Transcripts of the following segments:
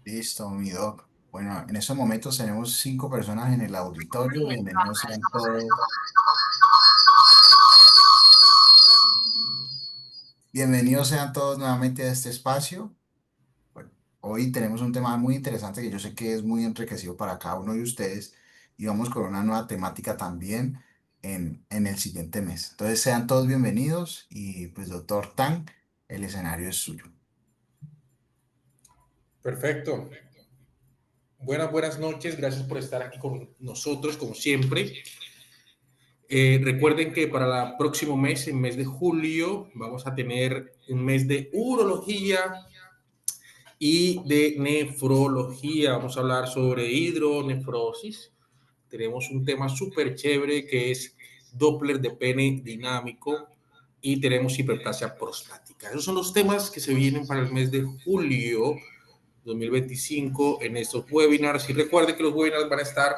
Listo, mi doc. Bueno, en estos momentos tenemos 5 personas en el auditorio. Bienvenidos sean todos. Bienvenidos sean todos nuevamente a este espacio. Bueno, hoy tenemos un tema muy interesante que yo sé que es muy enriquecido para cada uno de ustedes y vamos con una nueva temática también en el siguiente mes. Entonces sean todos bienvenidos y pues doctor Tan, el escenario es suyo. Perfecto. Buenas noches. Gracias por estar aquí con nosotros, como siempre. Recuerden que para el próximo mes, el mes de julio, vamos a tener un mes de urología y de nefrología. Vamos a hablar sobre hidronefrosis. Tenemos un tema súper chévere que es Doppler de pene dinámico y tenemos hiperplasia prostática. Esos son los temas que se vienen para el mes de julio 2025 en estos webinars. Y recuerde que los webinars van a estar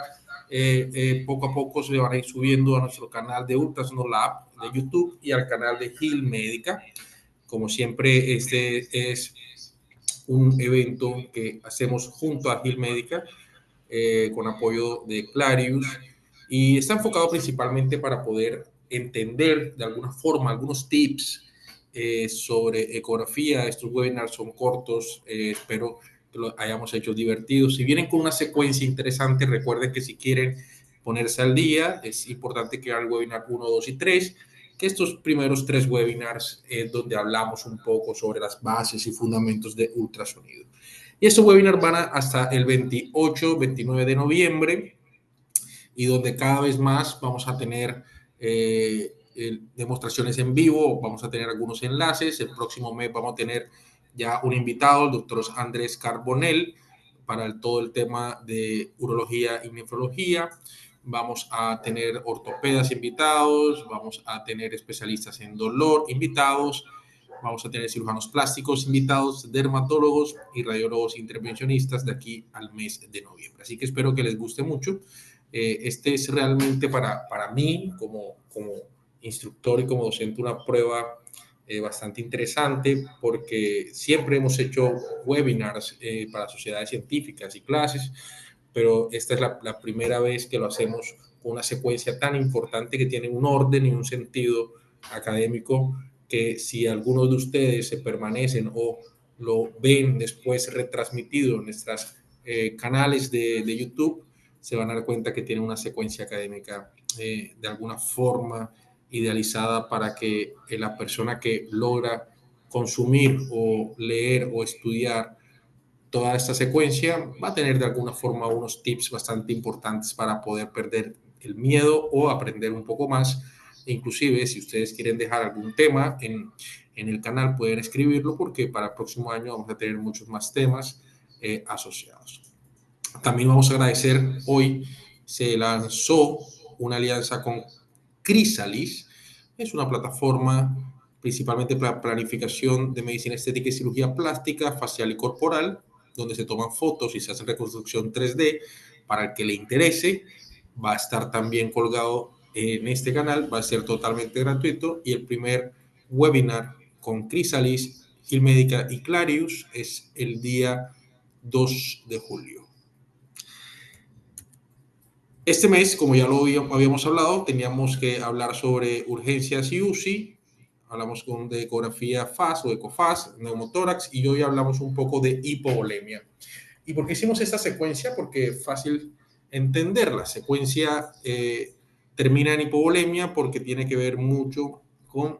poco a poco, se van a ir subiendo a nuestro canal de Ultrasound Lab de YouTube y al canal de Hill Médica. Como siempre, este es un evento que hacemos junto a Hill Médica con apoyo de Clarius y está enfocado principalmente para poder entender de alguna forma algunos tips sobre ecografía. Estos webinars son cortos, espero que lo hayamos hecho divertidos. Si vienen con una secuencia interesante, recuerden que si quieren ponerse al día, es importante crear el webinar 1, 2 y 3, que estos primeros 3 webinars es donde hablamos un poco sobre las bases y fundamentos de ultrasonido. Y estos webinars van hasta el 28, 29 de noviembre y donde cada vez más vamos a tener demostraciones en vivo, vamos a tener algunos enlaces. El próximo mes vamos a tener ya un invitado, el doctor Andrés Carbonell, para todo el tema de urología y nefrología. Vamos a tener ortopedas invitados, vamos a tener especialistas en dolor invitados, vamos a tener cirujanos plásticos invitados, dermatólogos y radiólogos intervencionistas de aquí al mes de noviembre. Así que espero que les guste mucho. Este es realmente para mí, como instructor y como docente, una prueba bastante interesante porque siempre hemos hecho webinars para sociedades científicas y clases, pero esta es la primera vez que lo hacemos con una secuencia tan importante que tiene un orden y un sentido académico que si algunos de ustedes se permanecen o lo ven después retransmitido en nuestros canales de YouTube, se van a dar cuenta que tiene una secuencia académica de alguna forma idealizada para que la persona que logra consumir o leer o estudiar toda esta secuencia va a tener de alguna forma unos tips bastante importantes para poder perder el miedo o aprender un poco más. E inclusive, si ustedes quieren dejar algún tema en el canal, pueden escribirlo porque para el próximo año vamos a tener muchos más temas asociados. También vamos a agradecer, hoy se lanzó una alianza con Chrysalis, es una plataforma principalmente para planificación de medicina estética y cirugía plástica, facial y corporal, donde se toman fotos y se hace reconstrucción 3D. Para el que le interese, va a estar también colgado en este canal, va a ser totalmente gratuito y el primer webinar con Chrysalis, Gilmédica y Clarius es el día 2 de julio. Este mes, como ya lo habíamos hablado, teníamos que hablar sobre urgencias y UCI. Hablamos de ecografía FAS o ECOFAS, neumotórax, y hoy hablamos un poco de hipovolemia. ¿Y por qué hicimos esta secuencia? Porque es fácil entender. La secuencia termina en hipovolemia porque tiene que ver mucho con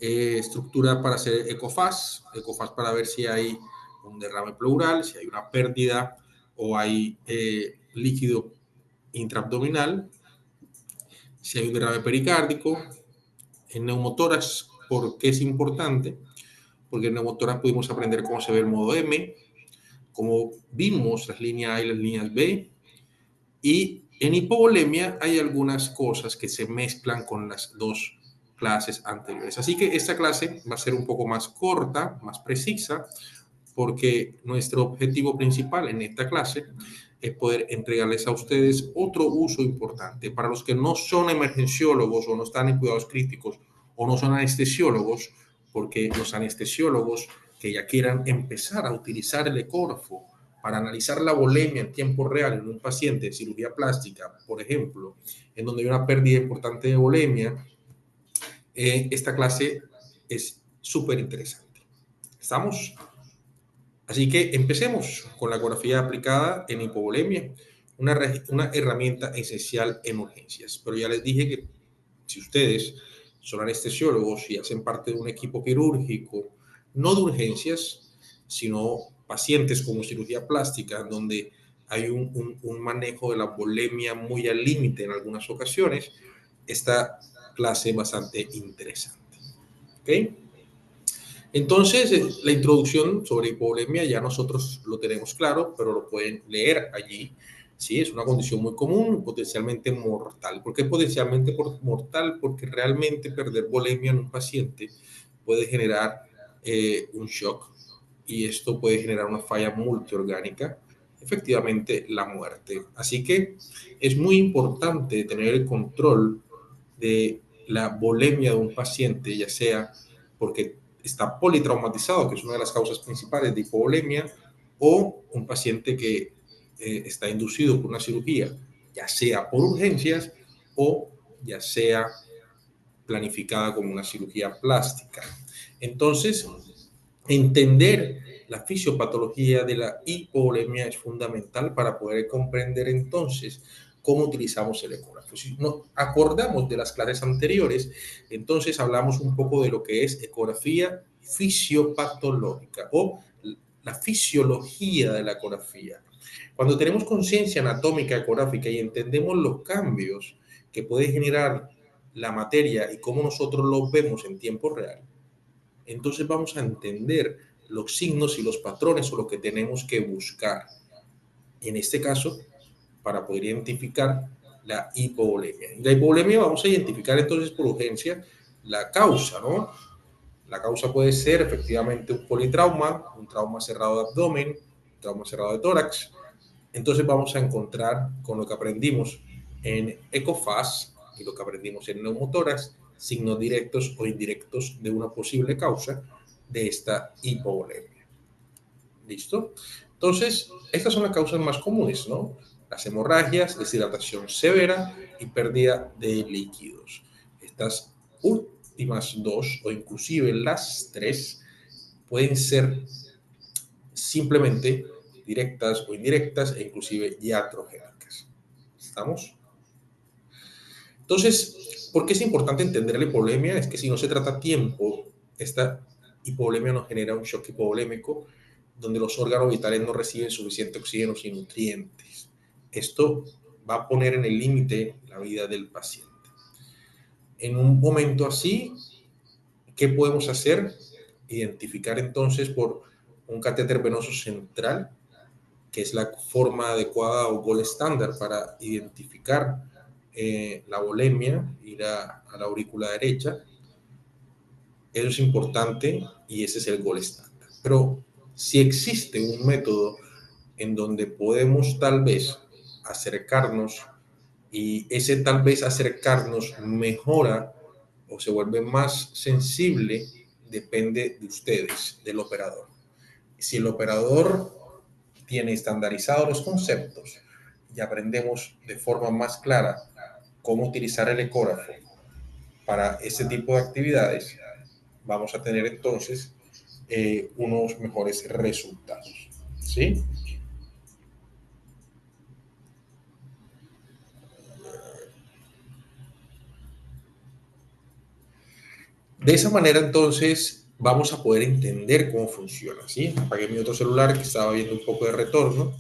estructura para hacer ECOFAS para ver si hay un derrame pleural, si hay una pérdida o hay líquido intraabdominal, si hay un derrame pericárdico, en neumotórax. ¿Por qué es importante? Porque en neumotórax pudimos aprender cómo se ve el modo M, cómo vimos las líneas A y las líneas B, y en hipovolemia hay algunas cosas que se mezclan con las dos clases anteriores. Así que esta clase va a ser un poco más corta, más precisa, porque nuestro objetivo principal en esta clase es poder entregarles a ustedes otro uso importante. Para los que no son emergenciólogos o no están en cuidados críticos o no son anestesiólogos, porque los anestesiólogos que ya quieran empezar a utilizar el ecógrafo para analizar la volemia en tiempo real en un paciente de cirugía plástica, por ejemplo, en donde hay una pérdida importante de volemia, esta clase es súper interesante. ¿Estamos? Así que empecemos con la ecografía aplicada en hipovolemia, una herramienta esencial en urgencias. Pero ya les dije que si ustedes son anestesiólogos y hacen parte de un equipo quirúrgico, no de urgencias, sino pacientes como cirugía plástica, donde hay un manejo de la volemia muy al límite en algunas ocasiones, esta clase es bastante interesante. ¿Ok? Entonces, la introducción sobre hipovolemia ya nosotros lo tenemos claro, pero lo pueden leer allí. Sí, es una condición muy común, potencialmente mortal. ¿Por qué potencialmente mortal? Porque realmente perder volemia en un paciente puede generar un shock y esto puede generar una falla multiorgánica, efectivamente la muerte. Así que es muy importante tener el control de la volemia de un paciente, ya sea porque está politraumatizado, que es una de las causas principales de hipovolemia, o un paciente que está inducido por una cirugía, ya sea por urgencias o ya sea planificada como una cirugía plástica. Entonces, entender la fisiopatología de la hipovolemia es fundamental para poder comprender entonces cómo utilizamos el ecógrafo. Si nos acordamos de las clases anteriores, entonces hablamos un poco de lo que es ecografía fisiopatológica o la fisiología de la ecografía. Cuando tenemos conciencia anatómica ecográfica y entendemos los cambios que puede generar la materia y cómo nosotros los vemos en tiempo real, entonces vamos a entender los signos y los patrones o lo que tenemos que buscar. En este caso, para poder identificar la hipovolemia. La hipovolemia vamos a identificar entonces por urgencia la causa, ¿no? La causa puede ser efectivamente un politrauma, un trauma cerrado de abdomen, un trauma cerrado de tórax. Entonces vamos a encontrar con lo que aprendimos en ECOFAS y lo que aprendimos en neumotórax, signos directos o indirectos de una posible causa de esta hipovolemia. ¿Listo? Entonces, estas son las causas más comunes, ¿no? Las hemorragias, deshidratación severa y pérdida de líquidos. Estas últimas dos, o inclusive las tres, pueden ser simplemente directas o indirectas e inclusive iatrogénicas. ¿Estamos? Entonces, ¿por qué es importante entender la hipovolemia? Es que si no se trata a tiempo, esta hipovolemia nos genera un shock hipovolémico donde los órganos vitales no reciben suficiente oxígeno y nutrientes. Esto va a poner en el límite la vida del paciente. En un momento así, ¿qué podemos hacer? Identificar entonces por un catéter venoso central, que es la forma adecuada o gold estándar para identificar la volemia, ir a la aurícula derecha. Eso es importante y ese es el gold estándar. Pero si existe un método en donde podemos tal vez acercarnos y ese tal vez acercarnos mejora o se vuelve más sensible, depende de ustedes, del operador. Si el operador tiene estandarizados los conceptos y aprendemos de forma más clara cómo utilizar el ecógrafo para ese tipo de actividades, vamos a tener entonces unos mejores resultados. ¿Sí? De esa manera entonces vamos a poder entender cómo funciona. ¿Sí? Apagué mi otro celular que estaba viendo un poco de retorno.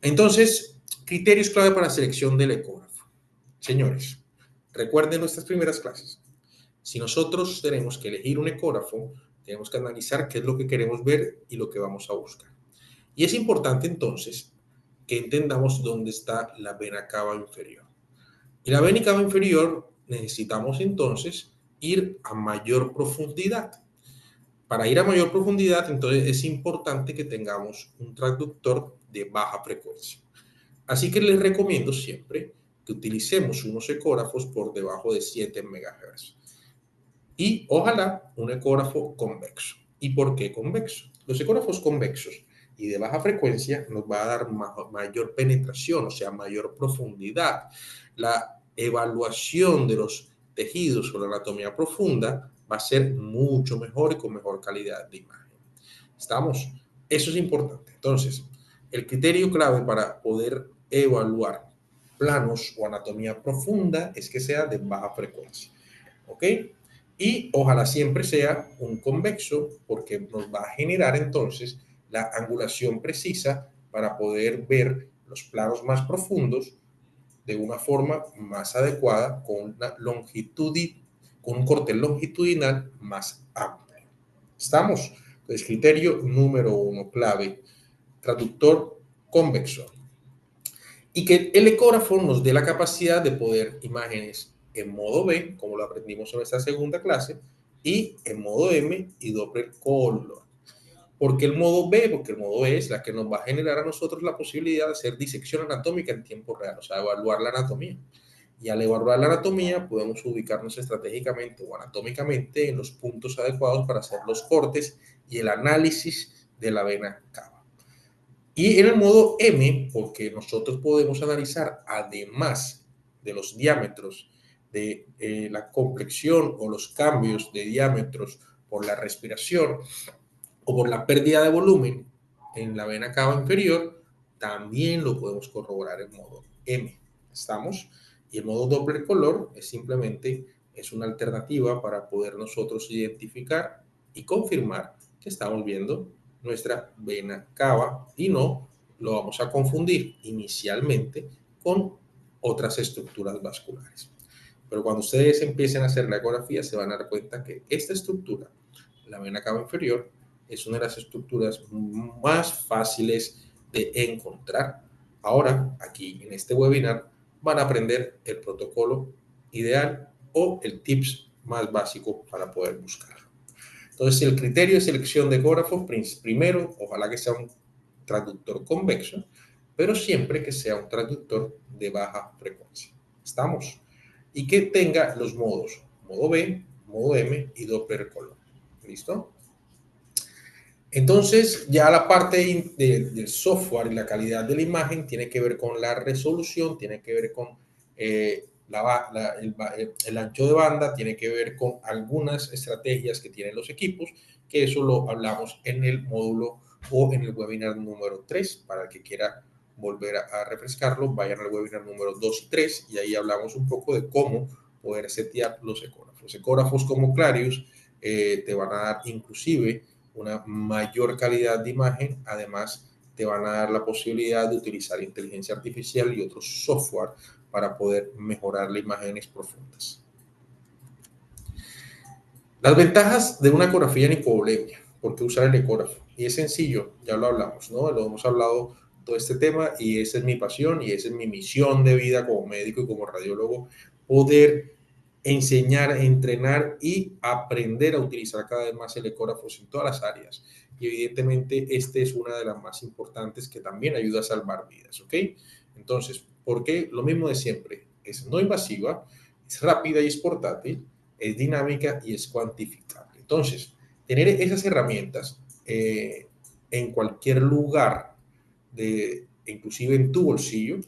Entonces, criterios clave para selección del ecógrafo. Señores, recuerden nuestras primeras clases. Si nosotros tenemos que elegir un ecógrafo, tenemos que analizar qué es lo que queremos ver y lo que vamos a buscar. Y es importante entonces que entendamos dónde está la vena cava inferior. Y la vena cava inferior necesitamos entonces ir a mayor profundidad. Para ir a mayor profundidad, entonces es importante que tengamos un transductor de baja frecuencia. Así que les recomiendo siempre que utilicemos unos ecógrafos por debajo de 7 MHz. Y ojalá un ecógrafo convexo. ¿Y por qué convexo? Los ecógrafos convexos y de baja frecuencia nos va a dar mayor penetración, o sea, mayor profundidad. La evaluación de los tejidos o la anatomía profunda va a ser mucho mejor y con mejor calidad de imagen. ¿Estamos? Eso es importante. Entonces, el criterio clave para poder evaluar planos o anatomía profunda es que sea de baja frecuencia. ¿Ok? Y ojalá siempre sea un convexo porque nos va a generar entonces la angulación precisa para poder ver los planos más profundos de una forma más adecuada con una longitud, con un corte longitudinal más amplio. ¿Estamos? Entonces, criterio número 1, clave, traductor convexo. Y que el ecógrafo nos dé la capacidad de poder imágenes en modo B, como lo aprendimos en nuestra segunda clase, y en modo M y Doppler color. ¿Por qué el modo B? Porque el modo B es la que nos va a generar a nosotros la posibilidad de hacer disección anatómica en tiempo real, o sea, evaluar la anatomía. Y al evaluar la anatomía podemos ubicarnos estratégicamente o anatómicamente en los puntos adecuados para hacer los cortes y el análisis de la vena cava. Y en el modo M, porque nosotros podemos analizar, además de los diámetros de la complexión o los cambios de diámetros por la respiración o por la pérdida de volumen en la vena cava inferior, también lo podemos corroborar en modo M. ¿Estamos? Y el modo Doppler color es simplemente es una alternativa para poder nosotros identificar y confirmar que estamos viendo nuestra vena cava y no lo vamos a confundir inicialmente con otras estructuras vasculares. Pero cuando ustedes empiecen a hacer la ecografía se van a dar cuenta que esta estructura, la vena cava inferior, es una de las estructuras más fáciles de encontrar. Ahora, aquí en este webinar, van a aprender el protocolo ideal o el tips más básico para poder buscarlo. Entonces, el criterio de selección de ecógrafo, primero, ojalá que sea un traductor convexo, pero siempre que sea un traductor de baja frecuencia. ¿Estamos? Y que tenga los modos, modo B, modo M y Doppler color. ¿Listo? Entonces, ya la parte del software y la calidad de la imagen tiene que ver con la resolución, tiene que ver con el ancho de banda, tiene que ver con algunas estrategias que tienen los equipos, que eso lo hablamos en el módulo o en el webinar número 3. Para el que quiera volver a refrescarlo, vayan al webinar número 2 y 3 y ahí hablamos un poco de cómo poder setear los ecógrafos. Ecógrafos como Clarius te van a dar inclusive una mayor calidad de imagen, además te van a dar la posibilidad de utilizar inteligencia artificial y otros software para poder mejorar las imágenes profundas. Las ventajas de una ecografía en hipovolemia. ¿Por qué usar el ecógrafo? Y es sencillo, ya lo hablamos, ¿no? Lo hemos hablado todo este tema y esa es mi pasión y esa es mi misión de vida como médico y como radiólogo, poder enseñar, entrenar y aprender a utilizar cada vez más el ecógrafo en todas las áreas. Y evidentemente este es una de las más importantes que también ayuda a salvar vidas, ¿ok? Entonces, ¿por qué? Lo mismo de siempre. Es no invasiva, es rápida y es portátil, es dinámica y es cuantificable. Entonces, tener esas herramientas en cualquier lugar, inclusive en tu bolsillo,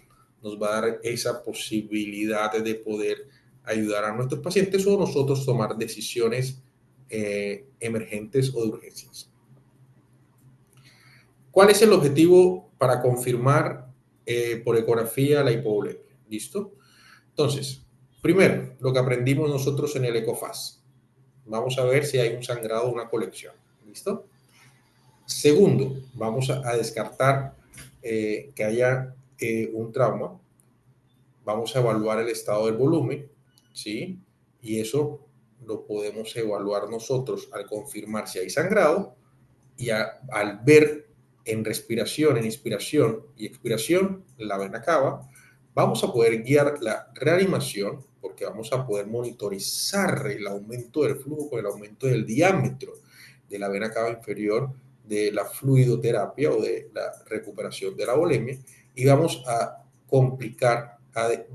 nos va a dar esa posibilidad de poder ayudar a nuestros pacientes o nosotros tomar decisiones emergentes o de urgencias. ¿Cuál es el objetivo para confirmar por ecografía la hipovolemia? ¿Listo? Entonces, primero, lo que aprendimos nosotros en el ECOFAS. Vamos a ver si hay un sangrado o una colección. ¿Listo? Segundo, vamos a descartar que haya un trauma. Vamos a evaluar el estado del volumen, ¿sí? Y eso lo podemos evaluar nosotros al confirmar si hay sangrado y al ver en respiración, en inspiración y expiración la vena cava, vamos a poder guiar la reanimación porque vamos a poder monitorizar el aumento del flujo con el aumento del diámetro de la vena cava inferior de la fluidoterapia o de la recuperación de la volemia y vamos a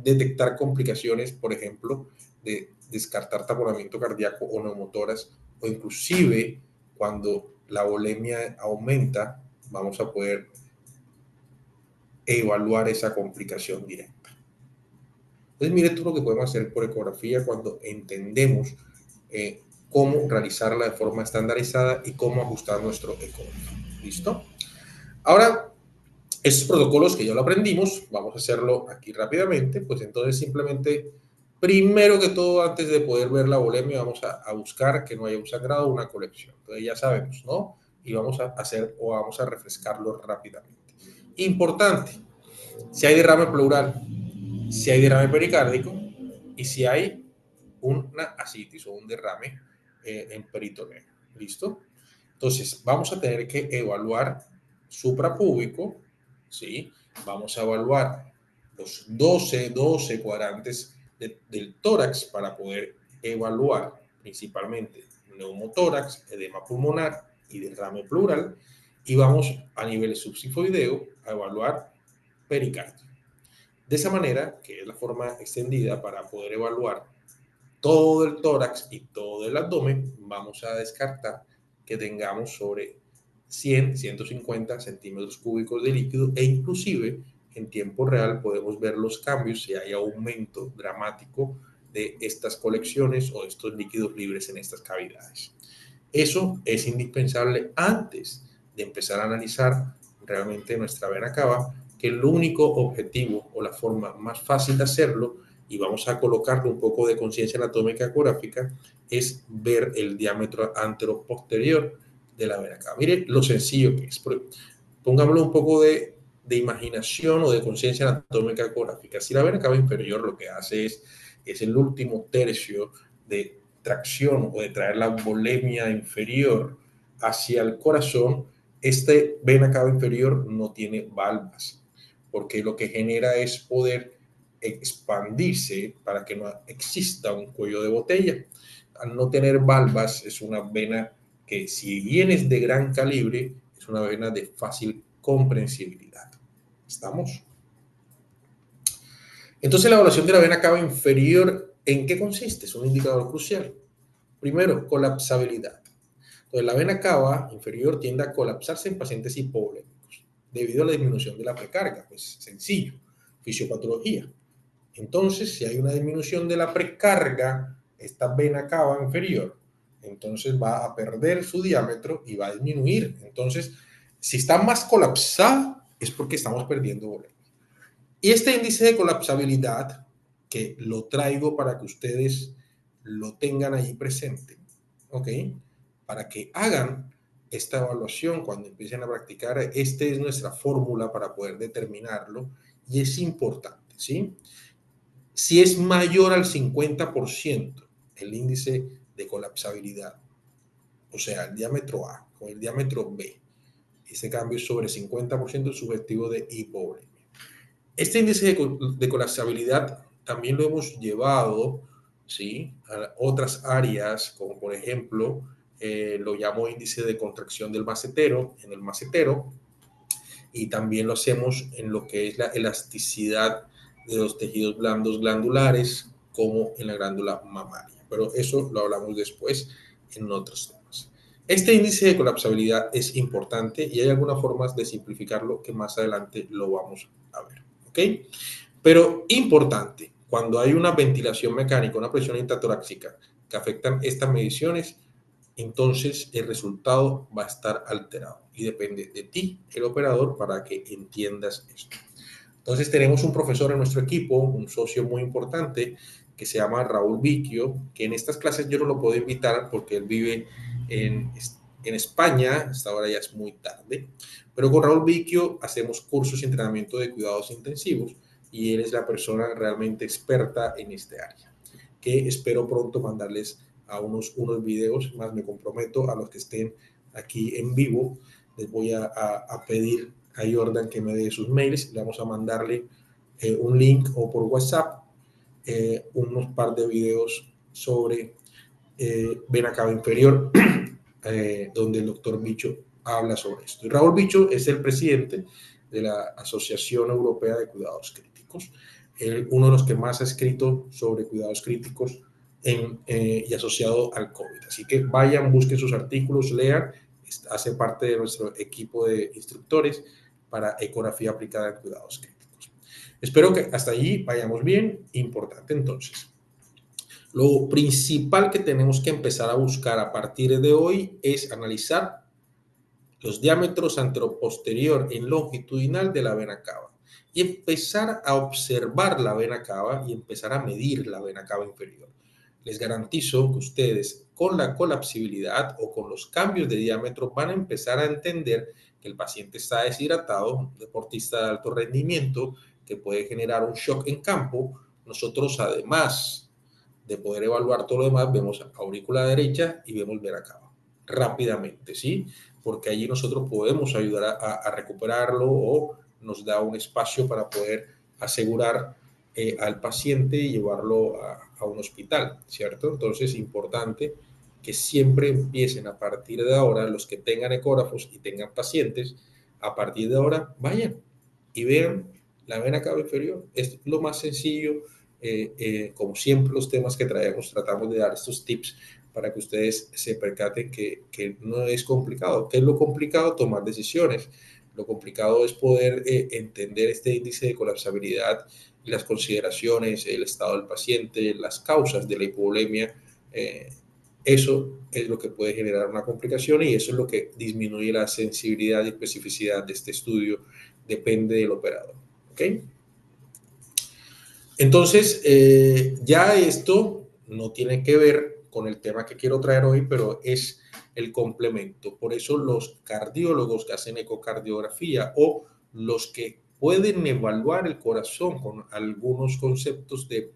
detectar complicaciones, por ejemplo, de descartar taponamiento cardíaco o neumotoras o inclusive cuando la volemia aumenta, vamos a poder evaluar esa complicación directa. Entonces, mire todo lo que podemos hacer por ecografía cuando entendemos cómo realizarla de forma estandarizada y cómo ajustar nuestro ecógrafo. ¿Listo? Ahora, estos protocolos que ya lo aprendimos, vamos a hacerlo aquí rápidamente, pues entonces simplemente, primero que todo, antes de poder ver la volemia, vamos a buscar que no haya un sangrado o una colección. Entonces ya sabemos, ¿no? Y vamos a hacer o vamos a refrescarlo rápidamente. Importante, si hay derrame pleural, si hay derrame pericárdico y si hay una ascitis o un derrame en peritoneo. ¿Listo? Entonces, vamos a tener que evaluar suprapúbico, ¿sí? Vamos a evaluar los 12 cuadrantes del tórax para poder evaluar principalmente neumotórax, edema pulmonar y derrame pleural. Y vamos a nivel subsifoideo a evaluar pericardio. De esa manera, que es la forma extendida para poder evaluar todo el tórax y todo el abdomen, vamos a descartar que tengamos sobre 100, 150 centímetros cúbicos de líquido e inclusive en tiempo real podemos ver los cambios si hay aumento dramático de estas colecciones o estos líquidos libres en estas cavidades. Eso es indispensable antes de empezar a analizar realmente nuestra vena cava, que el único objetivo o la forma más fácil de hacerlo, y vamos a colocarle un poco de conciencia anatómica ecográfica, es ver el diámetro anteroposterior de la vena cava. Mire lo sencillo que es. Pongámosle un poco de imaginación o de conciencia anatómica ecográfica. Si la vena cava inferior lo que hace es el último tercio de tracción o de traer la volemia inferior hacia el corazón, este vena cava inferior no tiene valvas, porque lo que genera es poder expandirse para que no exista un cuello de botella. Al no tener valvas, es una vena que, si bien es de gran calibre, es una vena de fácil comprensibilidad. ¿Estamos? Entonces, la evaluación de la vena cava inferior, ¿en qué consiste? Es un indicador crucial. Primero, colapsabilidad. Entonces, la vena cava inferior tiende a colapsarse en pacientes hipovolémicos debido a la disminución de la precarga. Pues sencillo, fisiopatología. Entonces, si hay una disminución de la precarga, esta vena cava inferior, entonces va a perder su diámetro y va a disminuir. Entonces, si está más colapsada, es porque estamos perdiendo volemia. Y este índice de colapsabilidad, que lo traigo para que ustedes lo tengan ahí presente, ¿ok? Para que hagan esta evaluación cuando empiecen a practicar. Esta es nuestra fórmula para poder determinarlo y es importante, ¿sí? Si es mayor al 50% el índice de colapsabilidad, o sea, el diámetro A con el diámetro B, ese cambio es sobre 50% subjetivo de hipovolemia. Este índice de colapsabilidad también lo hemos llevado, ¿sí?, a otras áreas, como por ejemplo, lo llamo índice de contracción del macetero, en el macetero, y también lo hacemos en lo que es la elasticidad de los tejidos blandos glandulares, como en la glándula mamaria. Pero eso lo hablamos después en otros temas. Este índice de colapsabilidad es importante y hay algunas formas de simplificarlo que más adelante lo vamos a ver. ¿Ok? Pero importante, cuando hay una ventilación mecánica, una presión intratorácica que afectan estas mediciones, entonces el resultado va a estar alterado y depende de ti, el operador, para que entiendas esto. Entonces tenemos un profesor en nuestro equipo, un socio muy importante que se llama Raúl Vicchio, que en estas clases yo no lo puedo invitar porque él vive en España, hasta ahora ya es muy tarde, pero con Raúl Vicchio hacemos cursos y entrenamiento de cuidados intensivos y él es la persona realmente experta en este área, que espero pronto mandarles a unos videos, más me comprometo a los que estén aquí en vivo, les voy a pedir a Jordan que me dé sus mails, le vamos a mandarle un link o por WhatsApp unos par de videos sobre vena cava inferior, donde el doctor Bicho habla sobre esto. Y Raúl Bicho es el presidente de la Asociación Europea de Cuidados Críticos, uno de los que más ha escrito sobre cuidados críticos y asociado al COVID. Así que vayan, busquen sus artículos, lean, hace parte de nuestro equipo de instructores para ecografía aplicada en cuidados críticos. Espero que hasta allí vayamos bien. Importante entonces. Lo principal que tenemos que empezar a buscar a partir de hoy es analizar los diámetros anteroposterior en longitudinal de la vena cava y empezar a observar la vena cava y empezar a medir la vena cava inferior. Les garantizo que ustedes con la colapsibilidad o con los cambios de diámetro van a empezar a entender que el paciente está deshidratado, un deportista de alto rendimiento que puede generar un shock en campo. Nosotros, además de poder evaluar todo lo demás, vemos aurícula derecha y vemos vena cava rápidamente, ¿sí? Porque allí nosotros podemos ayudar a recuperarlo o nos da un espacio para poder asegurar al paciente y llevarlo a un hospital, ¿cierto? Entonces es importante que siempre empiecen a partir de ahora, los que tengan ecógrafos y tengan pacientes, a partir de ahora vayan y vean la vena cava inferior. Es lo más sencillo. Como siempre los temas que traemos, tratamos de dar estos tips para que ustedes se percaten que no es complicado. ¿Qué es lo complicado? Tomar decisiones. Lo complicado es poder entender este índice de colapsabilidad y las consideraciones, el estado del paciente, las causas de la hipovolemia. Eso es lo que puede generar una complicación y eso es lo que disminuye la sensibilidad y especificidad de este estudio. Depende del operador. ¿Ok? Entonces, ya esto no tiene que ver con el tema que quiero traer hoy, pero es el complemento. Por eso los cardiólogos que hacen ecocardiografía o los que pueden evaluar el corazón con algunos conceptos de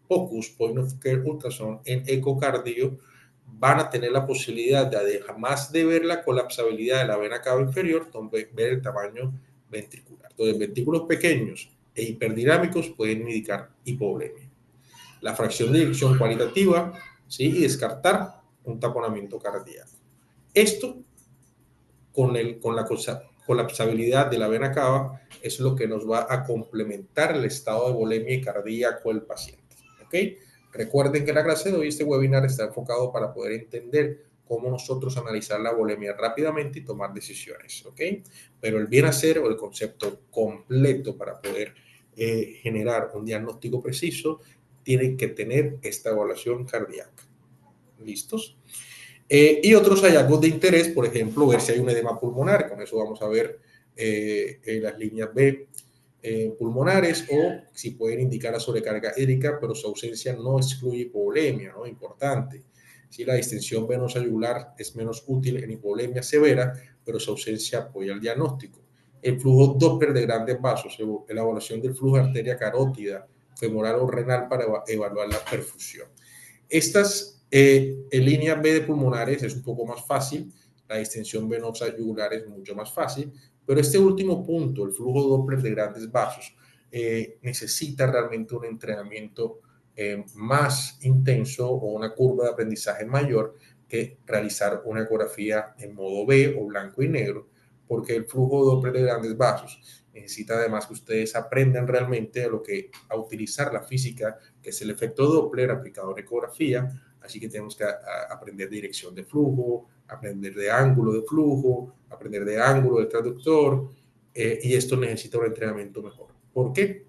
POCUS, Point of Care Ultrasound, en ecocardio, van a tener la posibilidad de, además de ver la colapsabilidad de la vena cava inferior, ver el tamaño ventricular. Entonces, ventrículos pequeños e hiperdinámicos pueden indicar hipovolemia. La fracción de dirección cualitativa, ¿sí? Y descartar un taponamiento cardíaco. Esto con la colapsabilidad de la vena cava es lo que nos va a complementar el estado de volemia y cardíaco del paciente. ¿Ok? Recuerden que la clase de hoy, este webinar está enfocado para poder entender cómo nosotros analizar la volemia rápidamente y tomar decisiones. ¿Ok? Pero el bien hacer o el concepto completo para poder generar un diagnóstico preciso tiene que tener esta evaluación cardíaca. ¿Listos? Y otros hallazgos de interés, por ejemplo, ver si hay un edema pulmonar. Con eso vamos a ver las líneas B pulmonares o si pueden indicar la sobrecarga hídrica, pero su ausencia no excluye hipovolemia, ¿no? Importante. Si la distensión venosa yugular es menos útil en hipovolemia severa, pero su ausencia apoya el diagnóstico. El flujo Doppler de grandes vasos, la evaluación del flujo de arteria carótida, femoral o renal para evaluar la perfusión. Estas en línea B de pulmonares es un poco más fácil, la distensión venosa yugular es mucho más fácil, pero este último punto, el flujo Doppler de grandes vasos, necesita realmente un entrenamiento más intenso o una curva de aprendizaje mayor que realizar una ecografía en modo B o blanco y negro, porque el flujo Doppler de grandes vasos necesita además que ustedes aprendan realmente a utilizar la física, que es el efecto Doppler aplicado en ecografía. Así que tenemos que aprender dirección de flujo, aprender de ángulo de flujo, aprender de ángulo del traductor, y esto necesita un entrenamiento mejor. ¿Por qué?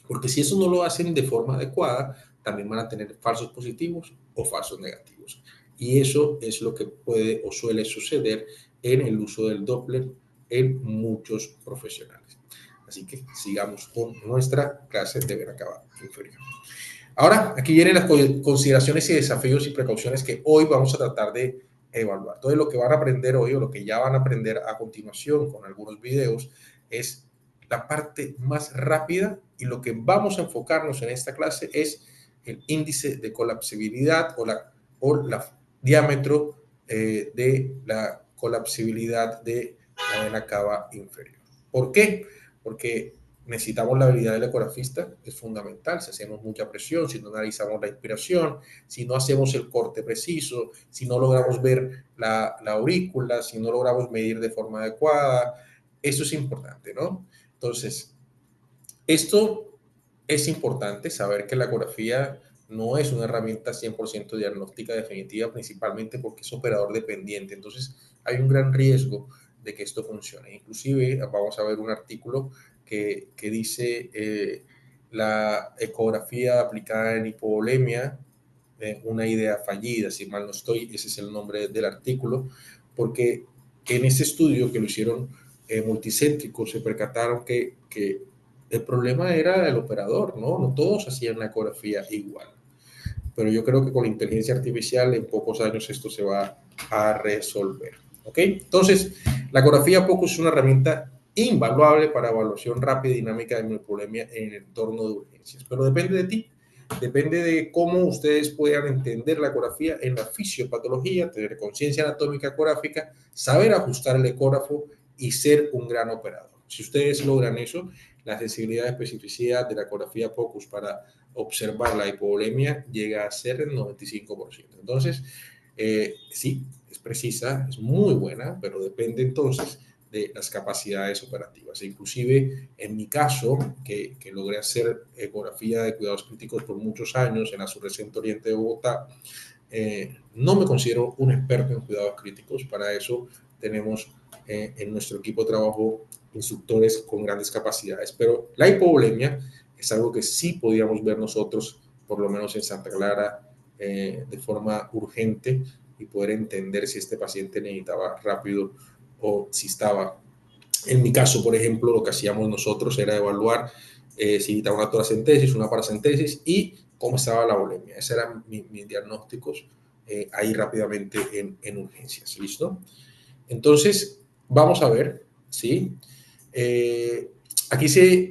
Porque si eso no lo hacen de forma adecuada, también van a tener falsos positivos o falsos negativos. Y eso es lo que puede o suele suceder en el uso del Doppler en muchos profesionales. Así que sigamos con nuestra clase de vena cava inferior. Ahora, aquí vienen las consideraciones y desafíos y precauciones que hoy vamos a tratar de evaluar. Todo lo que van a aprender hoy o lo que ya van a aprender a continuación con algunos videos es la parte más rápida y lo que vamos a enfocarnos en esta clase es el índice de colapsibilidad o la diámetro de la colapsibilidad de la vena cava inferior. ¿Por qué? Porque necesitamos la habilidad del ecografista, es fundamental. Si hacemos mucha presión, si no analizamos la inspiración, si no hacemos el corte preciso, si no logramos ver la aurícula, si no logramos medir de forma adecuada, eso es importante, ¿no? Entonces, esto es importante, saber que la ecografía no es una herramienta 100% diagnóstica definitiva, principalmente porque es operador dependiente. Entonces, hay un gran riesgo de que esto funcione. Inclusive, vamos a ver un artículo que dice la ecografía aplicada en hipovolemia, una idea fallida, si mal no estoy, ese es el nombre del artículo, porque en ese estudio que lo hicieron multicéntrico se percataron que el problema era el operador, ¿no? No todos hacían la ecografía igual. Pero yo creo que con la inteligencia artificial en pocos años esto se va a resolver. ¿Ok? Entonces, la ecografía POCUS es una herramienta invaluable para evaluación rápida y dinámica de miopolemia en el entorno de urgencias. Pero depende de ti, depende de cómo ustedes puedan entender la ecografía en la fisiopatología, tener conciencia anatómica ecográfica, saber ajustar el ecógrafo y ser un gran operador. Si ustedes logran eso, la sensibilidad y especificidad de la ecografía POCUS para observar la hipovolemia llega a ser el 95%. Entonces, sí, es precisa, es muy buena, pero depende entonces de las capacidades operativas. E inclusive, en mi caso, que logré hacer ecografía de cuidados críticos por muchos años en la Surrecente Oriente de Bogotá, no me considero un experto en cuidados críticos. Para eso tenemos en nuestro equipo de trabajo instructores con grandes capacidades. Pero la hipovolemia es algo que sí podíamos ver nosotros, por lo menos en Santa Clara, de forma urgente y poder entender si este paciente necesitaba rápido o si estaba. En mi caso, por ejemplo, lo que hacíamos nosotros era evaluar si necesitaba una toracentesis, una paracentesis y cómo estaba la volemia. Esos eran mis diagnósticos ahí rápidamente en urgencias. ¿Listo? Entonces, vamos a ver, ¿sí? Aquí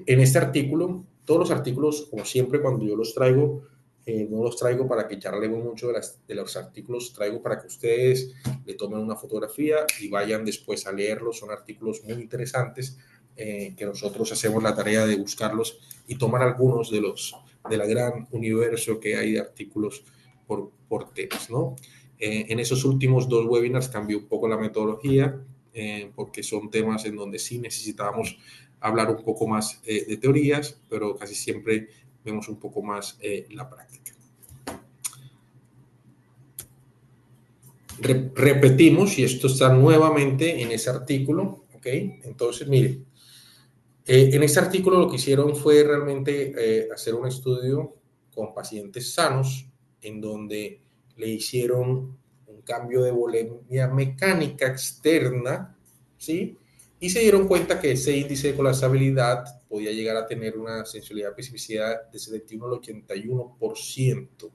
en este artículo, todos los artículos, como siempre, cuando yo los traigo, no los traigo para que charlemos mucho de los artículos, traigo para que ustedes le tomen una fotografía y vayan después a leerlos. Son artículos muy interesantes que nosotros hacemos la tarea de buscarlos y tomar algunos de la gran universo que hay de artículos por temas, ¿no? En esos últimos 2 webinars cambié un poco la metodología porque son temas en donde sí necesitábamos hablar un poco más de teorías, pero casi siempre vemos un poco más la práctica. Repetimos, y esto está nuevamente en ese artículo, ¿ok? Entonces, miren, en este artículo lo que hicieron fue realmente hacer un estudio con pacientes sanos, en donde le hicieron un cambio de volemia mecánica externa, ¿sí? Y se dieron cuenta que ese índice de colapsabilidad podía llegar a tener una sensibilidad y especificidad de 71 al 81%.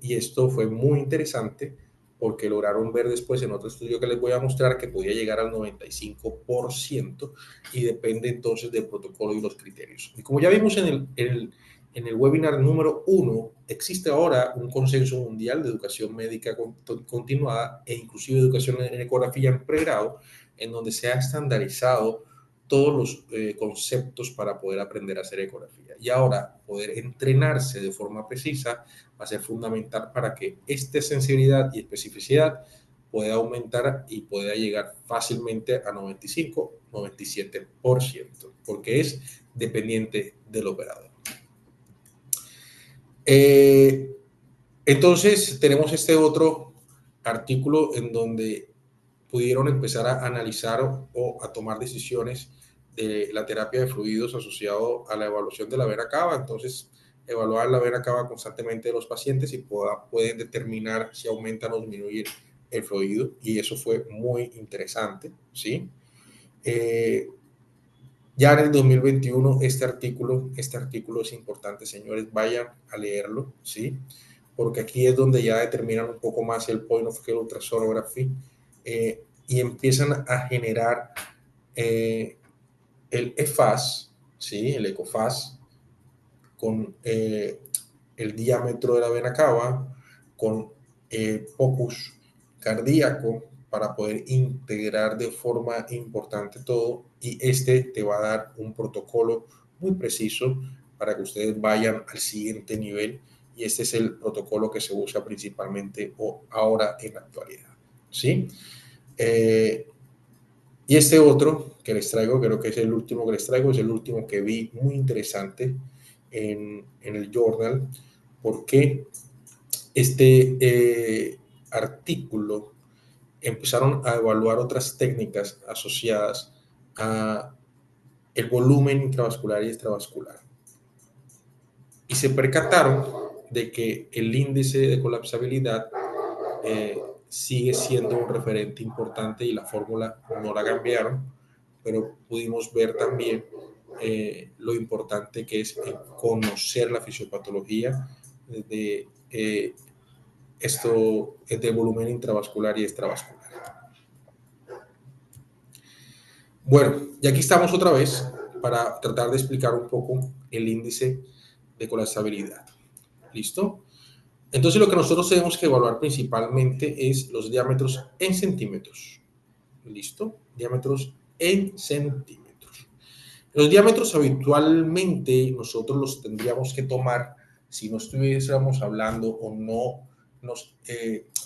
Y esto fue muy interesante porque lograron ver después en otro estudio que les voy a mostrar que podía llegar al 95% y depende entonces del protocolo y los criterios. Y como ya vimos en el webinar número 1, existe ahora un consenso mundial de educación médica continuada e inclusive educación en ecografía en pregrado, en donde se ha estandarizado todos los conceptos para poder aprender a hacer ecografía. Y ahora poder entrenarse de forma precisa va a ser fundamental para que esta sensibilidad y especificidad pueda aumentar y pueda llegar fácilmente a 95-97%, porque es dependiente del operador. Entonces, tenemos este otro artículo en donde pudieron empezar a analizar o a tomar decisiones de la terapia de fluidos asociado a la evaluación de la vena cava. Entonces, evaluar la vena cava constantemente de los pacientes y pueden determinar si aumentan o disminuir el fluido. Y eso fue muy interesante, ¿sí? Ya en el 2021, este artículo es importante, señores, vayan a leerlo, ¿sí? Porque aquí es donde ya determinan un poco más el point of care ultrasonography y empiezan a generar el EFAS, ¿sí? El ECOFAS, con el diámetro de la vena cava, con el focus cardíaco, para poder integrar de forma importante todo, y este te va a dar un protocolo muy preciso para que ustedes vayan al siguiente nivel, y este es el protocolo que se usa principalmente ahora en la actualidad, ¿sí? Y este otro que les traigo, creo que es el último que les traigo, es el último que vi muy interesante en el journal, por qué este artículo empezaron a evaluar otras técnicas asociadas a el volumen intravascular y extravascular. Y se percataron de que el índice de colapsabilidad sigue siendo un referente importante y la fórmula no la cambiaron, pero pudimos ver también lo importante que es conocer la fisiopatología de esto de volumen intravascular y extravascular. Bueno, y aquí estamos otra vez para tratar de explicar un poco el índice de colapsabilidad. ¿Listo? Entonces lo que nosotros tenemos que evaluar principalmente es los diámetros en centímetros. ¿Listo? Diámetros en centímetros. Los diámetros habitualmente nosotros los tendríamos que tomar si no estuviésemos hablando o no nos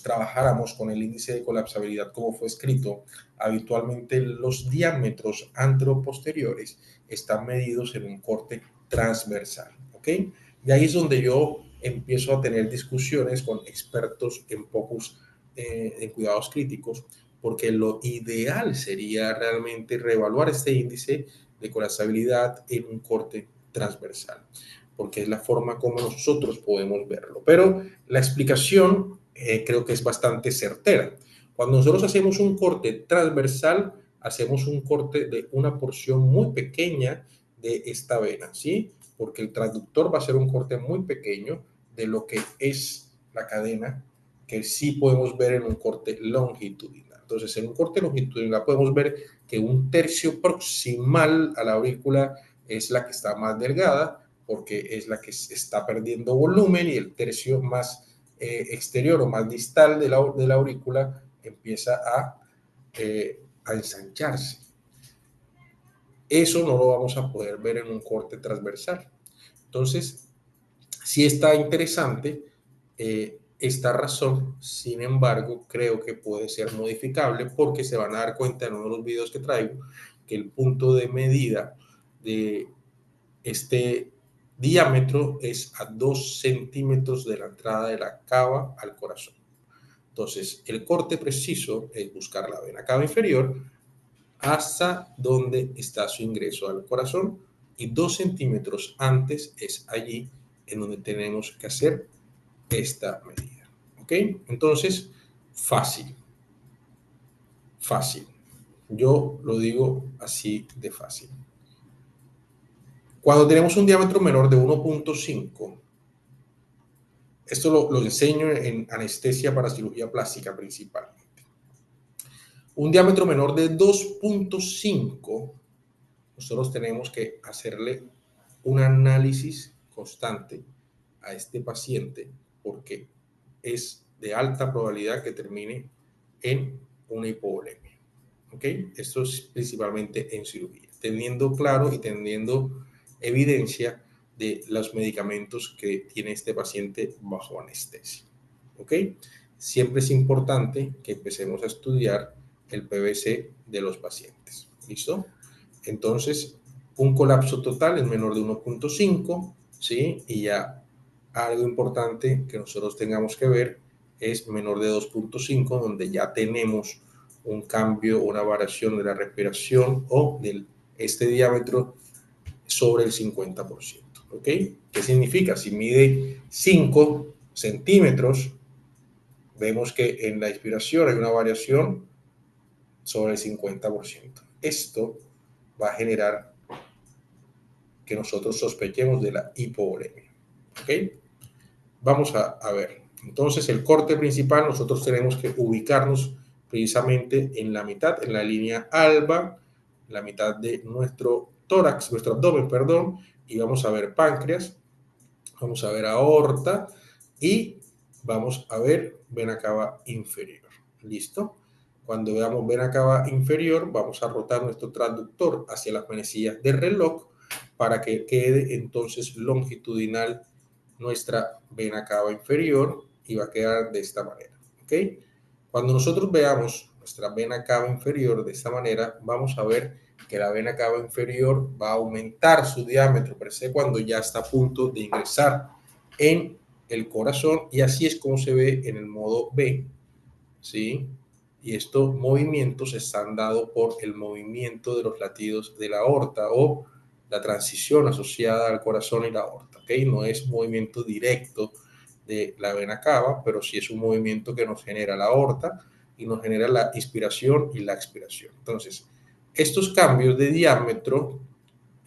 trabajáramos con el índice de colapsabilidad como fue escrito. Habitualmente los diámetros anteroposteriores están medidos en un corte transversal, ¿ok? Y ahí es donde yo empiezo a tener discusiones con expertos en POCUS, en cuidados críticos, porque lo ideal sería realmente reevaluar este índice de colapsabilidad en un corte transversal, porque es la forma como nosotros podemos verlo. Pero la explicación creo que es bastante certera. Cuando nosotros hacemos un corte transversal, hacemos un corte de una porción muy pequeña de esta vena, ¿sí? Porque el transductor va a ser un corte muy pequeño de lo que es la cadena, que sí podemos ver en un corte longitudinal. Entonces, en un corte longitudinal podemos ver que un tercio proximal a la aurícula es la que está más delgada, porque es la que está perdiendo volumen, y el tercio más exterior o más distal de la aurícula empieza a ensancharse. Eso no lo vamos a poder ver en un corte transversal. Entonces, sí está interesante esta razón. Sin embargo, creo que puede ser modificable, porque se van a dar cuenta en uno de los videos que traigo que el punto de medida de este diámetro es a 2 centímetros de la entrada de la cava al corazón. Entonces, el corte preciso es buscar la vena cava inferior hasta donde está su ingreso al corazón, y 2 centímetros antes es allí en donde tenemos que hacer esta medida. ¿Ok? Entonces, fácil. Fácil. Yo lo digo así de fácil. Cuando tenemos un diámetro menor de 1.5, esto lo enseño en anestesia para cirugía plástica principalmente. Un diámetro menor de 2.5, nosotros tenemos que hacerle un análisis constante a este paciente, porque es de alta probabilidad que termine en una hipovolemia. ¿Ok? Esto es principalmente en cirugía, teniendo claro y teniendo evidencia de los medicamentos que tiene este paciente bajo anestesia. ¿Ok? Siempre es importante que empecemos a estudiar el PVC de los pacientes. ¿Listo? Entonces, un colapso total es menor de 1.5, ¿sí? Y ya algo importante que nosotros tengamos que ver es menor de 2.5, donde ya tenemos un cambio, una variación de la respiración o de este diámetro sobre el 50%. ¿Ok? ¿Qué significa? Si mide 5 centímetros, vemos que en la inspiración hay una variación sobre el 50%. Esto va a generar que nosotros sospechemos de la hipovolemia. ¿Ok? Vamos a ver. Entonces, el corte principal, nosotros tenemos que ubicarnos precisamente en la mitad, en la línea alba, la mitad de nuestro tórax, nuestro abdomen, perdón, y vamos a ver páncreas, vamos a ver aorta y vamos a ver vena cava inferior. ¿Listo? Cuando veamos vena cava inferior, vamos a rotar nuestro transductor hacia las manecillas del reloj para que quede entonces longitudinal nuestra vena cava inferior, y va a quedar de esta manera. ¿Ok? Cuando nosotros veamos nuestra vena cava inferior de esta manera, vamos a ver que la vena cava inferior va a aumentar su diámetro, pero cuando ya está a punto de ingresar en el corazón, y así es como se ve en el modo B, ¿sí? Y estos movimientos están dados por el movimiento de los latidos de la aorta o la transición asociada al corazón y la aorta, ¿ok? No es un movimiento directo de la vena cava, pero sí es un movimiento que nos genera la aorta y nos genera la inspiración y la expiración. Entonces, estos cambios de diámetro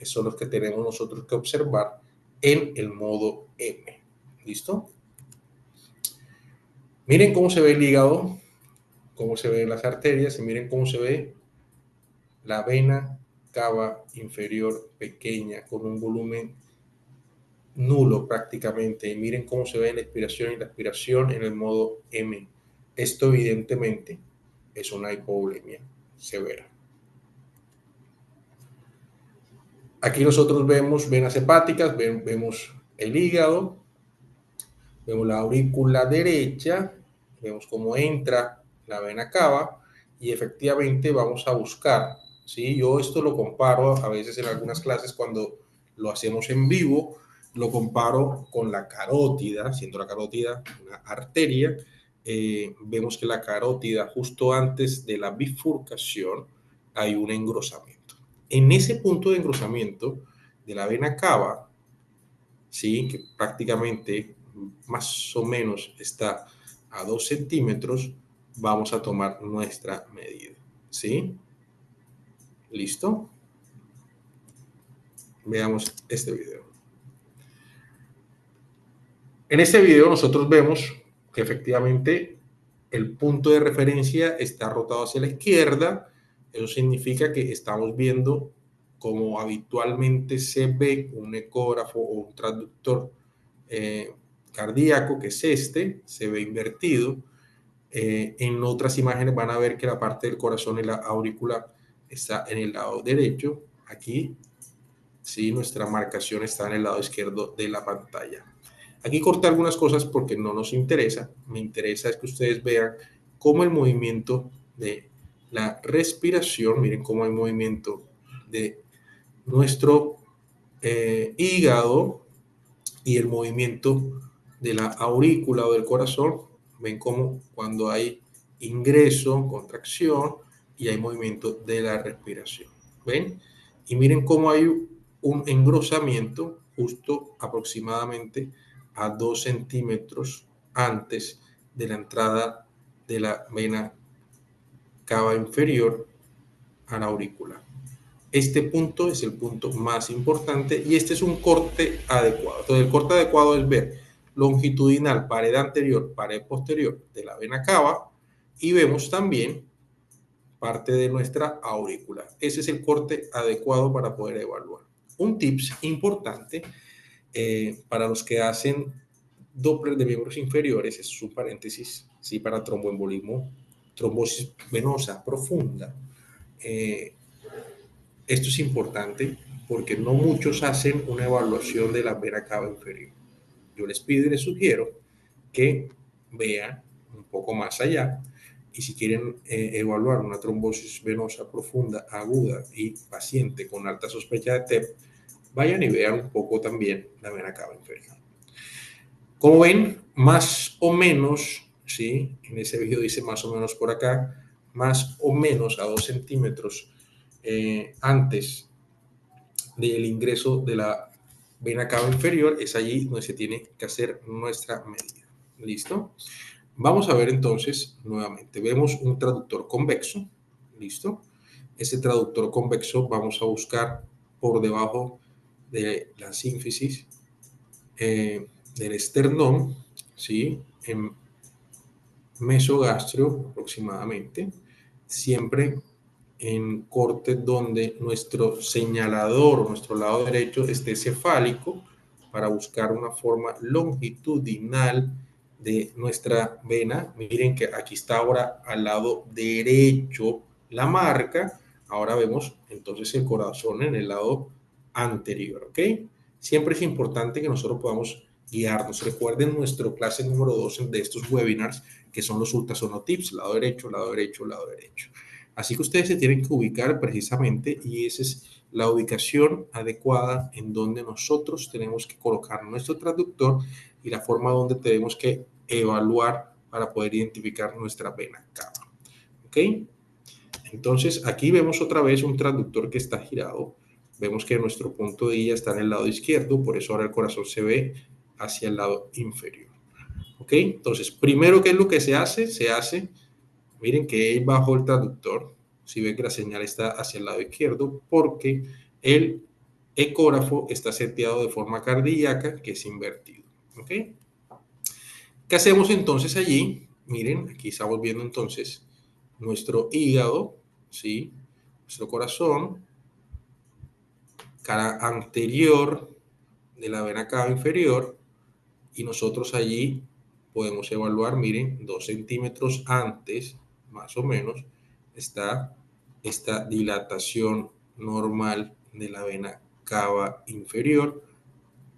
son los que tenemos nosotros que observar en el modo M. ¿Listo? Miren cómo se ve el hígado, cómo se ven las arterias y miren cómo se ve la vena cava inferior pequeña con un volumen nulo prácticamente. Y miren cómo se ve la expiración y la aspiración en el modo M. Esto evidentemente es una hipovolemia severa. Aquí nosotros vemos venas hepáticas, vemos el hígado, vemos la aurícula derecha, vemos cómo entra la vena cava y efectivamente vamos a buscar, ¿sí? Yo esto lo comparo a veces en algunas clases cuando lo hacemos en vivo, lo comparo con la carótida, siendo la carótida una arteria, vemos que la carótida justo antes de la bifurcación hay un engrosamiento. En ese punto de engrosamiento de la vena cava, ¿sí? Que prácticamente más o menos está a 2 centímetros, vamos a tomar nuestra medida. ¿Sí? ¿Listo? Veamos este video. En este video nosotros vemos que efectivamente el punto de referencia está rotado hacia la izquierda. Eso significa que estamos viendo como habitualmente se ve un ecógrafo o un transductor cardíaco, que es este, se ve invertido. En otras imágenes van a ver que la parte del corazón y la aurícula está en el lado derecho. Aquí, sí, nuestra marcación está en el lado izquierdo de la pantalla. Aquí corté algunas cosas porque no nos interesa. Me interesa es que ustedes vean cómo el movimiento de la respiración, miren cómo hay movimiento de nuestro hígado y el movimiento de la aurícula o del corazón. Ven cómo cuando hay ingreso, contracción y hay movimiento de la respiración. ¿Ven? Y miren cómo hay un engrosamiento justo aproximadamente a 2 centímetros antes de la entrada de la vena cava inferior a la aurícula. Este punto es el punto más importante y este es un corte adecuado. Entonces, el corte adecuado es ver longitudinal, pared anterior, pared posterior de la vena cava y vemos también parte de nuestra aurícula. Ese es el corte adecuado para poder evaluar. Un tips importante para los que hacen Doppler de miembros inferiores, es un paréntesis, sí, para tromboembolismo, trombosis venosa profunda. Esto es importante porque no muchos hacen una evaluación de la vena cava inferior. Yo les pido y les sugiero que vean un poco más allá y si quieren evaluar una trombosis venosa profunda, aguda y paciente con alta sospecha de TEP, vayan y vean un poco también la vena cava inferior. Como ven, más o menos, ¿sí? En ese video dice más o menos por acá, más o menos a 2 centímetros antes del ingreso de la vena cava inferior, es allí donde se tiene que hacer nuestra medida. ¿Listo? Vamos a ver entonces nuevamente. Vemos un traductor convexo. ¿Listo? Ese traductor convexo vamos a buscar por debajo de la sínfisis del esternón, ¿sí? En mesogastrio aproximadamente, siempre en cortes donde nuestro señalador, nuestro lado derecho, esté cefálico para buscar una forma longitudinal de nuestra vena. Miren que aquí está ahora al lado derecho la marca. Ahora vemos entonces el corazón en el lado anterior, ¿ok? Siempre es importante que nosotros podamos guiarnos. Recuerden nuestra clase número 2 de estos webinars, que son los ultrasonotips, lado derecho, lado derecho, lado derecho. Así que ustedes se tienen que ubicar precisamente y esa es la ubicación adecuada en donde nosotros tenemos que colocar nuestro traductor y la forma donde tenemos que evaluar para poder identificar nuestra vena cava. ¿Ok? Entonces, aquí vemos otra vez un transductor que está girado. Vemos que nuestro punto de guía está en el lado izquierdo, por eso ahora el corazón se ve hacia el lado inferior. ¿Ok? Entonces, primero, ¿qué es lo que se hace? Se hace, miren que él bajó el transductor, si ven que la señal está hacia el lado izquierdo, porque el ecógrafo está seteado de forma cardíaca, que es invertido. ¿Ok? ¿Qué hacemos entonces allí? Miren, aquí estamos viendo entonces nuestro hígado, ¿sí? Nuestro corazón, cara anterior de la vena cava inferior, y nosotros allí podemos evaluar, miren, 2 centímetros antes, más o menos, está esta dilatación normal de la vena cava inferior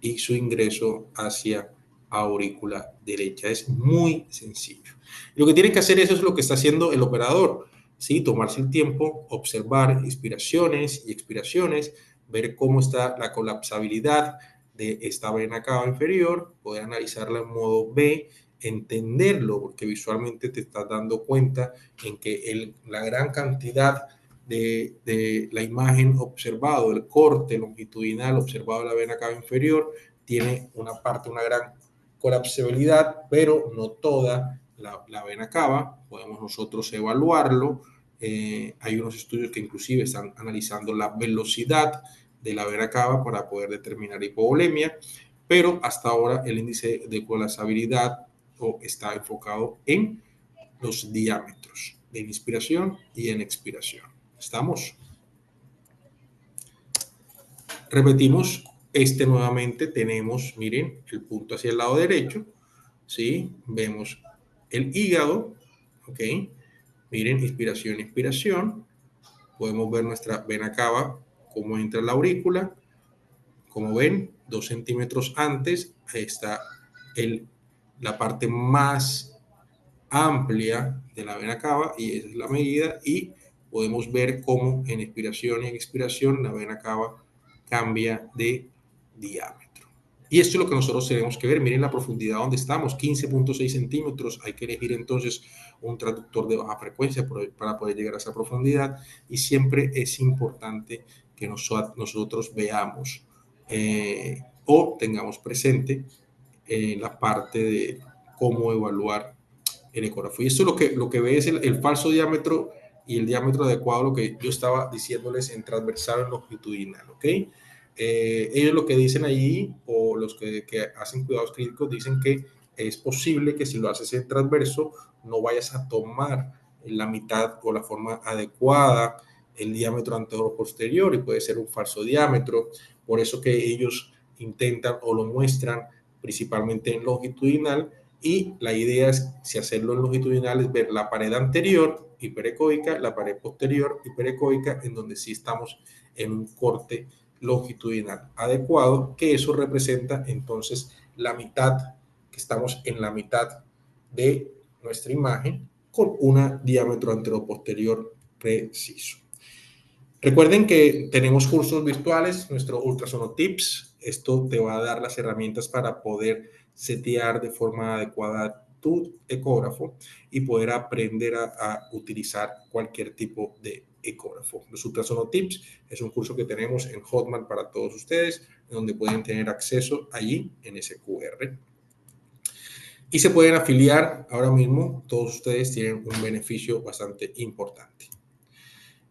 y su ingreso hacia aurícula derecha. Es muy sencillo. Lo que tiene que hacer eso es lo que está haciendo el operador, ¿sí? Tomarse el tiempo, observar inspiraciones y expiraciones, ver cómo está la colapsabilidad de esta vena cava inferior, poder analizarla en modo B, entenderlo, porque visualmente te estás dando cuenta en que la gran cantidad de la imagen observado, el corte longitudinal observado de la vena cava inferior, tiene una parte, una gran colapsabilidad, pero no toda la vena cava. Podemos nosotros evaluarlo. Hay unos estudios que inclusive están analizando la velocidad de la vena cava para poder determinar hipovolemia, pero hasta ahora el índice de colapsabilidad está enfocado en los diámetros, en inspiración y en expiración. ¿Estamos? Repetimos nuevamente, tenemos, miren, el punto hacia el lado derecho, ¿sí? Vemos el hígado, ¿ok? Miren, inspiración, expiración. Podemos ver nuestra vena cava, cómo entra la aurícula. Como ven, 2 centímetros antes, ahí está la parte más amplia de la vena cava y esa es la medida y podemos ver cómo en expiración y en expiración la vena cava cambia de diámetro. Y esto es lo que nosotros tenemos que ver. Miren la profundidad donde estamos, 15.6 centímetros. Hay que elegir entonces un traductor de baja frecuencia para poder llegar a esa profundidad. Y siempre es importante que nosotros veamos o tengamos presente la parte de cómo evaluar el ecógrafo. Y esto lo que ve es el falso diámetro y el diámetro adecuado, lo que yo estaba diciéndoles en transversal o longitudinal, ¿ok? Ellos lo que dicen allí, o los que hacen cuidados clínicos, dicen que es posible que si lo haces en transverso, no vayas a tomar la mitad o la forma adecuada el diámetro anterior o posterior y puede ser un falso diámetro. Por eso que ellos intentan o lo muestran principalmente en longitudinal y la idea es, si hacerlo en longitudinal, es ver la pared anterior hiperecoica, la pared posterior hiperecoica, en donde sí estamos en un corte longitudinal adecuado, que eso representa entonces la mitad, que estamos en la mitad de nuestra imagen con un diámetro anteroposterior preciso. Recuerden que tenemos cursos virtuales, nuestro Ultrasono Tips. Esto te va a dar las herramientas para poder setear de forma adecuada tu ecógrafo y poder aprender a utilizar cualquier tipo de ecógrafo. Los Ultrasono Tips es un curso que tenemos en Hotmart para todos ustedes, donde pueden tener acceso allí en ese QR. Y se pueden afiliar ahora mismo. Todos ustedes tienen un beneficio bastante importante.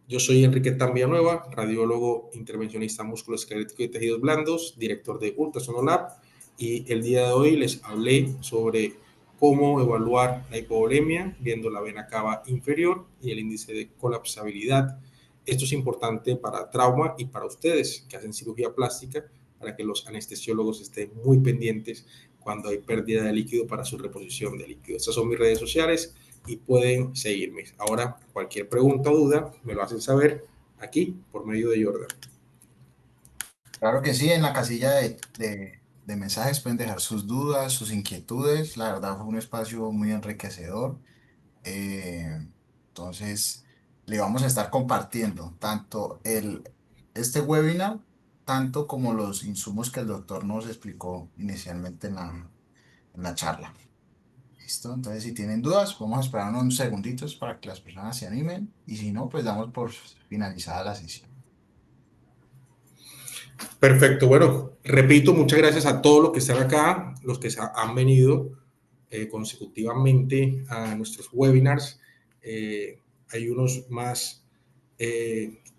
Yo soy Enrique Tambianueva, radiólogo intervencionista musculoesquelético y tejidos blandos, director de Ultrasono Lab, y el día de hoy les hablé sobre cómo evaluar la hipovolemia viendo la vena cava inferior y el índice de colapsabilidad. Esto es importante para trauma y para ustedes que hacen cirugía plástica, para que los anestesiólogos estén muy pendientes cuando hay pérdida de líquido para su reposición de líquido. Estas son mis redes sociales y pueden seguirme. Ahora, cualquier pregunta o duda, me lo hacen saber aquí por medio de Jordan. Claro que sí, en la casilla de mensajes pueden dejar sus dudas, sus inquietudes. La verdad fue un espacio muy enriquecedor. Eh, entonces, le vamos a estar compartiendo tanto este webinar, tanto como los insumos que el doctor nos explicó inicialmente en la charla. ¿Listo? Entonces, si tienen dudas, vamos a esperar unos segunditos para que las personas se animen y si no, pues damos por finalizada la sesión. Perfecto, bueno, repito, muchas gracias a todos los que están acá, los que han venido consecutivamente a nuestros webinars. Hay unos más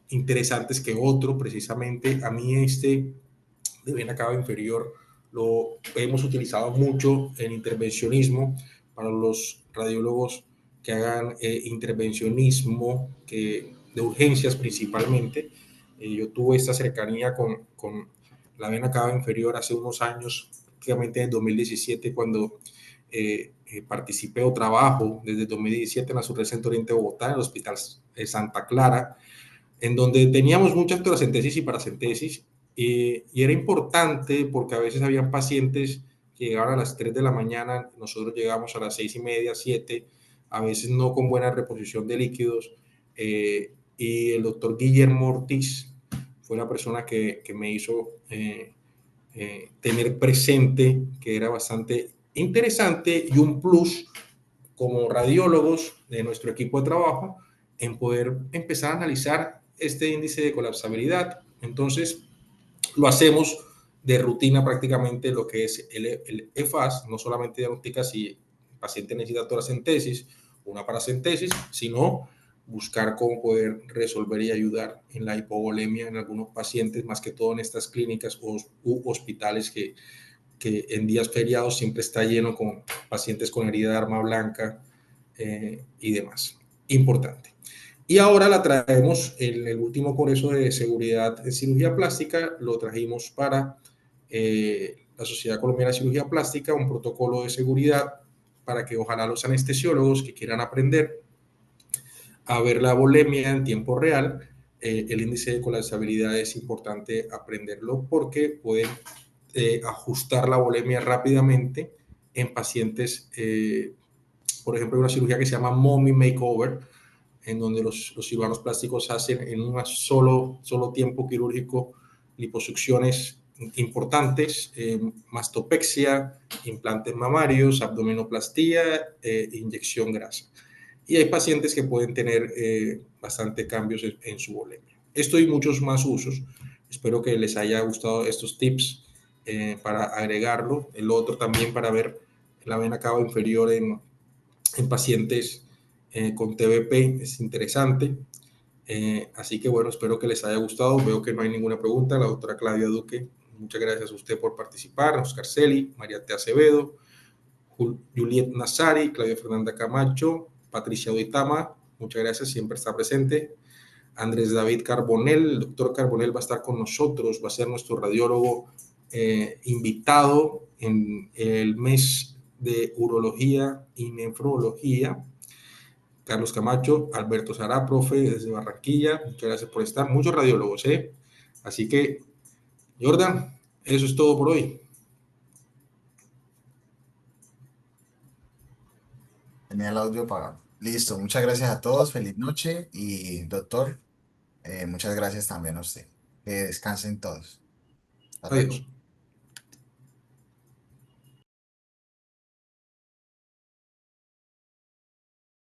interesantes que otros, precisamente a mí este de vena cava inferior lo hemos utilizado mucho en intervencionismo para los radiólogos que hagan intervencionismo de urgencias principalmente. Yo tuve esta cercanía con la vena cava inferior hace unos años, prácticamente en 2017, cuando participé o trabajo desde 2017 en la Subregión Oriente de Bogotá, en el Hospital Santa Clara, en donde teníamos muchas toracentesis y paracentesis, y era importante porque a veces habían pacientes que llegaban a las 3 de la mañana, nosotros llegábamos a las 6:30, 7, a veces no con buena reposición de líquidos, y el doctor Guillermo Ortiz fue la persona que me hizo tener presente que era bastante interesante y un plus como radiólogos de nuestro equipo de trabajo en poder empezar a analizar este índice de colapsabilidad. Entonces, lo hacemos de rutina prácticamente lo que es el EFAS, no solamente diagnostica si el paciente necesita toracentesis o una paracentesis, sino buscar cómo poder resolver y ayudar en la hipovolemia en algunos pacientes, más que todo en estas clínicas u hospitales que en días feriados siempre está lleno con pacientes con herida de arma blanca y demás. Importante. Y ahora la traemos en el último congreso de seguridad en cirugía plástica, lo trajimos para la Sociedad Colombiana de Cirugía Plástica, un protocolo de seguridad para que ojalá los anestesiólogos que quieran aprender a ver la volemia en tiempo real, el índice de colapsabilidad es importante aprenderlo porque pueden ajustar la volemia rápidamente en pacientes, por ejemplo, hay una cirugía que se llama mommy makeover, en donde los cirujanos plásticos hacen en un solo tiempo quirúrgico liposucciones importantes, mastopexia, implantes mamarios, abdominoplastía, inyección grasa. Y hay pacientes que pueden tener bastante cambios en su volemia. Esto y muchos más usos. Espero que les haya gustado estos tips para agregarlo. El otro también para ver la vena cava inferior en pacientes con TBP es interesante. Así que bueno, espero que les haya gustado. Veo que no hay ninguna pregunta. La doctora Claudia Duque, muchas gracias a usted por participar. Oscar Celi, María T. Acevedo, Juliet Nazari, Claudia Fernanda Camacho, Patricia Oitama, muchas gracias, siempre está presente. Andrés David Carbonell, el doctor Carbonell va a estar con nosotros, va a ser nuestro radiólogo invitado en el mes de urología y nefrología. Carlos Camacho, Alberto Sará, profe, desde Barranquilla, muchas gracias por estar. Muchos radiólogos, ¿eh? Así que, Jordan, eso es todo por hoy. Tenía el audio apagado. Listo, muchas gracias a todos, feliz noche y doctor, muchas gracias también a usted. Que descansen todos. Hasta Adiós. luego.